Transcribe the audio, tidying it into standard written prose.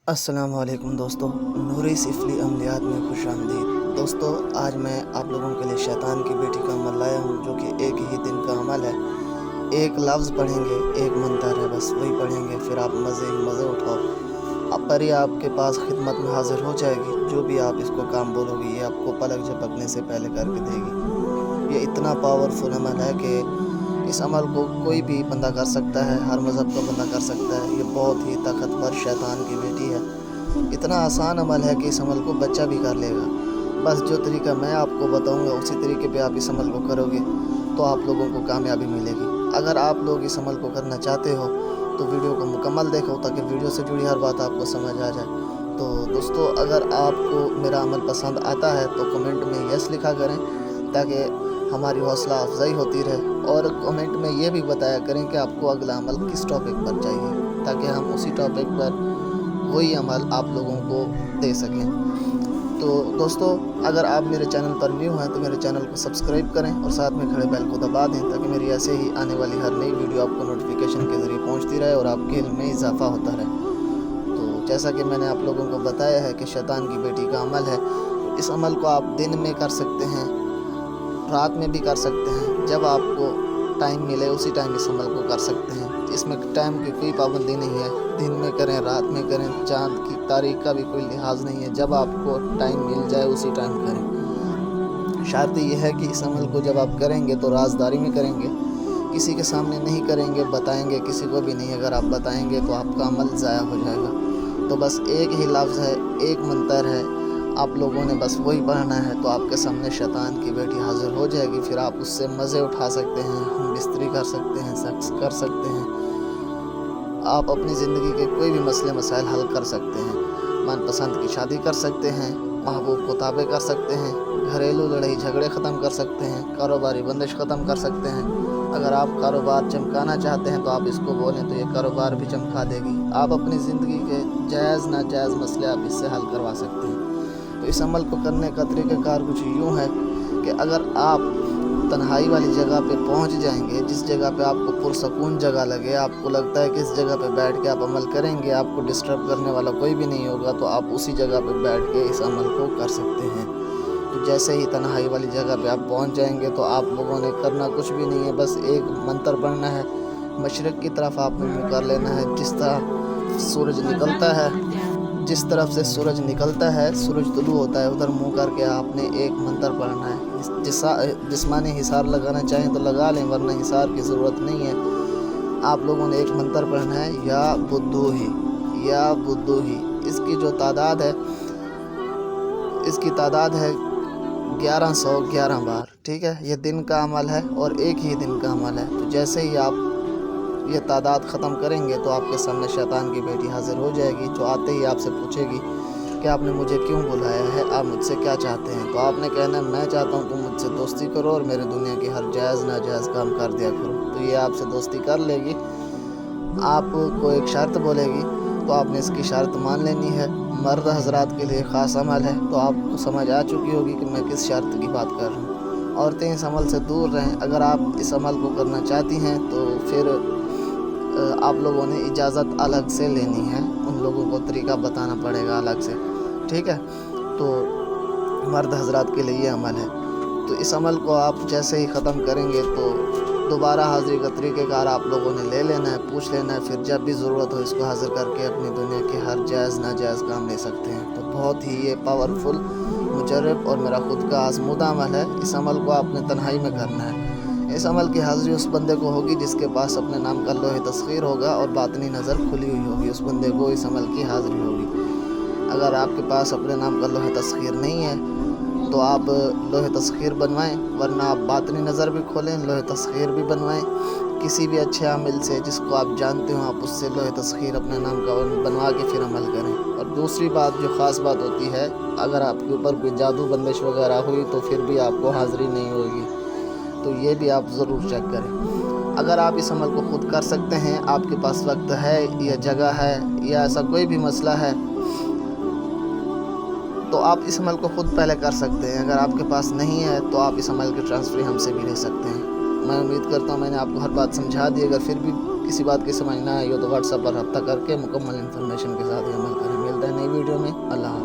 السلام علیکم دوستو، نوری سفلی عملیات میں خوش آمدید۔ دوستو، آج میں آپ لوگوں کے لیے شیطان کی بیٹی کا عمل لایا ہوں، جو کہ ایک ہی دن کا عمل ہے۔ ایک لفظ پڑھیں گے، ایک منتر ہے، بس وہی پڑھیں گے، پھر آپ مزے اٹھاؤ۔ اب پری آپ کے پاس خدمت میں حاضر ہو جائے گی۔ جو بھی آپ اس کو کام بولو گی، یہ آپ کو پلک جھپکنے سے پہلے کر کے دے گی۔ یہ اتنا پاورفل عمل ہے کہ اس عمل کو کوئی بھی بندہ کر سکتا ہے، ہر مذہب کا بندہ کر سکتا ہے۔ یہ بہت ہی طاقتور شیطان کی بیٹی ہے۔ اتنا آسان عمل ہے کہ اس عمل کو بچہ بھی کر لے گا۔ بس جو طریقہ میں آپ کو بتاؤں گا، اسی طریقے پہ آپ اس عمل کو کرو گے تو آپ لوگوں کو کامیابی ملے گی۔ اگر آپ لوگ اس عمل کو کرنا چاہتے ہو تو ویڈیو کو مکمل دیکھو، تاکہ ویڈیو سے جڑی ہر بات آپ کو سمجھ آ جائے۔ تو دوستو، اگر آپ کو میرا عمل پسند آتا ہے تو کمنٹ میں یس لکھا کریں، تاکہ ہماری حوصلہ افزائی ہوتی رہے، اور کمنٹ میں یہ بھی بتایا کریں کہ آپ کو اگلا عمل کس ٹاپک پر چاہیے، تاکہ ہم اسی ٹاپک پر وہی عمل آپ لوگوں کو دے سکیں۔ تو دوستو، اگر آپ میرے چینل پر نیو ہیں تو میرے چینل کو سبسکرائب کریں اور ساتھ میں کھڑے بیل کو دبا دیں، تاکہ میری ایسے ہی آنے والی ہر نئی ویڈیو آپ کو نوٹیفیکیشن کے ذریعے پہنچتی رہے اور آپ کے علم میں اضافہ ہوتا رہے۔ تو جیسا کہ میں نے آپ لوگوں کو بتایا ہے کہ شیطان کی بیٹی کا عمل ہے، اس عمل کو آپ دن میں کر سکتے ہیں، رات میں بھی کر سکتے ہیں، جب آپ کو ٹائم ملے اسی ٹائم اس عمل کو کر سکتے ہیں۔ اس میں ٹائم کی کوئی پابندی نہیں ہے، دن میں کریں، رات میں کریں، چاند کی تاریخ کا بھی کوئی لحاظ نہیں ہے، جب آپ کو ٹائم مل جائے اسی ٹائم کریں۔ شرط یہ ہے کہ اس عمل کو جب آپ کریں گے تو رازداری میں کریں گے، کسی کے سامنے نہیں کریں گے، بتائیں گے کسی کو بھی نہیں۔ اگر آپ بتائیں گے تو آپ کا عمل ضائع ہو جائے گا۔ تو بس ایک ہی لفظ ہے، ایک منتر ہے، آپ لوگوں نے بس وہی پڑھنا ہے، تو آپ کے سامنے شیطان کی بیٹی حاضر ہو جائے گی۔ پھر آپ اس سے مزے اٹھا سکتے ہیں، ہم بستری کر سکتے ہیں، سیکس کر سکتے ہیں، آپ اپنی زندگی کے کوئی بھی مسئلے مسائل حل کر سکتے ہیں، من پسند کی شادی کر سکتے ہیں، محبوب کو تابع کر سکتے ہیں، گھریلو لڑائی جھگڑے ختم کر سکتے ہیں، کاروباری بندش ختم کر سکتے ہیں۔ اگر آپ کاروبار چمکانا چاہتے ہیں تو آپ اس کو بولیں تو یہ کاروبار بھی چمکا دے گی۔ آپ اپنی زندگی کے جائز ناجائز مسئلے آپ اس سے حل کروا سکتے ہیں۔ تو اس عمل کو کرنے کا طریقہ کار کچھ یوں ہے کہ اگر آپ تنہائی والی جگہ پہ پہنچ جائیں گے، جس جگہ پہ آپ کو پرسکون جگہ لگے، آپ کو لگتا ہے کہ اس جگہ پہ بیٹھ کے آپ عمل کریں گے، آپ کو ڈسٹرب کرنے والا کوئی بھی نہیں ہوگا، تو آپ اسی جگہ پہ بیٹھ کے اس عمل کو کر سکتے ہیں۔ تو جیسے ہی تنہائی والی جگہ پہ آپ پہنچ جائیں گے تو آپ لوگوں نے کرنا کچھ بھی نہیں ہے، بس ایک منتر پڑھنا ہے، مشرق کی طرف آپ نے منہ کر لینا ہے، جس طرح سورج نکلتا ہے، جس طرف سے سورج نکلتا ہے، سورج طلوع ہوتا ہے، ادھر منہ کر کے آپ نے ایک منتر پڑھنا ہے۔ جسمانی حصار لگانا چاہیں تو لگا لیں، ورنہ حصار کی ضرورت نہیں ہے۔ آپ لوگوں نے ایک منتر پڑھنا ہے، یا بدھو ہی، یا بدھو ہی۔ اس کی جو تعداد ہے، اس کی تعداد ہے 1111 بار، ٹھیک ہے؟ یہ دن کا عمل ہے اور ایک ہی دن کا عمل ہے۔ تو جیسے ہی آپ یہ تعداد ختم کریں گے تو آپ کے سامنے شیطان کی بیٹی حاضر ہو جائے گی، جو آتے ہی آپ سے پوچھے گی کہ آپ نے مجھے کیوں بلایا ہے، آپ مجھ سے کیا چاہتے ہیں؟ تو آپ نے کہنا ہے، میں چاہتا ہوں تم مجھ سے دوستی کرو اور میرے دنیا کی ہر جائز ناجائز کام کر دیا کرو۔ تو یہ آپ سے دوستی کر لے گی، آپ کو ایک شرط بولے گی، تو آپ نے اس کی شرط مان لینی ہے۔ مرد حضرات کے لیے خاص عمل ہے، تو آپ کو سمجھ آ چکی ہوگی کہ میں کس شرط کی بات کر رہا ہوں۔ عورتیں اس عمل سے دور رہیں۔ اگر آپ اس عمل کو کرنا چاہتی ہیں تو پھر آپ لوگوں نے اجازت الگ سے لینی ہے، ان لوگوں کو طریقہ بتانا پڑے گا الگ سے، ٹھیک ہے؟ تو مرد حضرات کے لیے یہ عمل ہے۔ تو اس عمل کو آپ جیسے ہی ختم کریں گے تو دوبارہ حاضری کا طریقہ کار آپ لوگوں نے لے لینا ہے، پوچھ لینا ہے، پھر جب بھی ضرورت ہو اس کو حاضر کر کے اپنی دنیا کے ہر جائز ناجائز کام لے سکتے ہیں۔ تو بہت ہی یہ پاورفل، مجرب اور میرا خود کا آزمودہ عمل ہے۔ اس عمل کو آپ نے تنہائی میں کرنا ہے۔ اس عمل کی حاضری اس بندے کو ہوگی جس کے پاس اپنے نام کا لوح تسخیر ہوگا اور باطنی نظر کھلی ہوئی ہوگی، اس بندے کو اس عمل کی حاضری ہوگی۔ اگر آپ کے پاس اپنے نام کا لوح تسخیر نہیں ہے تو آپ لوح تسخیر بنوائیں، ورنہ آپ باطنی نظر بھی کھولیں، لوح تسخیر بھی بنوائیں، کسی بھی اچھے عامل سے جس کو آپ جانتے ہوں، آپ اس سے لوح تسخیر اپنے نام کا بنوا کے پھر عمل کریں۔ اور دوسری بات جو خاص بات ہوتی ہے، اگر آپ کے اوپر کوئی جادو بندش وغیرہ ہوئی تو پھر بھی آپ کو حاضری نہیں ہوگی، تو یہ بھی آپ ضرور چیک کریں۔ اگر آپ اس عمل کو خود کر سکتے ہیں، آپ کے پاس وقت ہے یا جگہ ہے یا ایسا کوئی بھی مسئلہ ہے، تو آپ اس عمل کو خود پہلے کر سکتے ہیں۔ اگر آپ کے پاس نہیں ہے تو آپ اس عمل کی ٹرانسفر ہم سے بھی لے سکتے ہیں۔ میں امید کرتا ہوں میں نے آپ کو ہر بات سمجھا دی۔ اگر پھر بھی کسی بات کی سمجھ نہ آئی ہو تو واٹس ایپ پر رابطہ کر کے مکمل انفارمیشن کے ساتھ یہ عمل کریں۔ ملتے ہیں ویڈیو میں. اللہ حافظ.